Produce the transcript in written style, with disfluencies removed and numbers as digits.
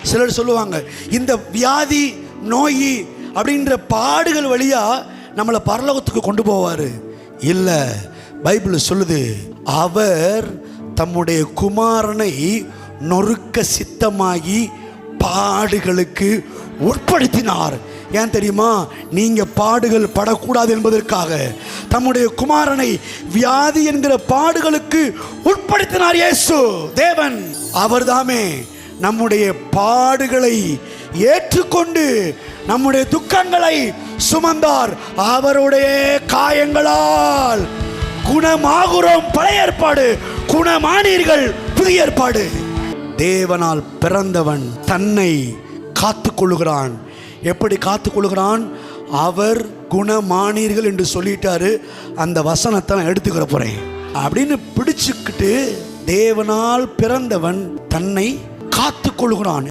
சிலர் சொல்லுவாங்க, இந்த வியாதி நோய் அப்படின்ற பாடுகள் வழியா நம்மளை பரலோகத்துக்கு கொண்டு போவார். இல்லை, பைபிள் சொல்லுது, அவர் தம்முடைய குமாரனை நொறுக்க சித்தமாகி பாடுகளுக்கு உட்படுத்தினார். ஏன் தெரியுமா? நீங்க பாடுகள் படக்கூடாது என்பதற்காக தம்முடைய குமாரனை வியாதி என்கிற பாடுகளுக்கு உட்படுத்தினார். இயேசு தேவன் அவர்தாமே நம்முடைய பாடுகளை ஏற்றுக்கொண்டு நம்முடைய துக்கங்களை சுமந்தார். அவருடைய காயங்களால் குணமாகுறோம். பழைய ஏற்பாடு, குணமானீர்கள் புதிய ஏற்பாடு. தேவனால் பிறந்தவன் தன்னை காத்துக்கொள்ளுகிறான். எப்படி காத்துக்கொள்ளுகிறான்? அவர் குணமானீர்கள் என்று சொல்லிட்டாரு. அந்த வசனத்தை நான் எடுத்துக்கிற போறேன் அப்படின்னு பிடிச்சுக்கிட்டு, தேவனால் பிறந்தவன் தன்னை காத்துக்கொள்ளுகிறான்.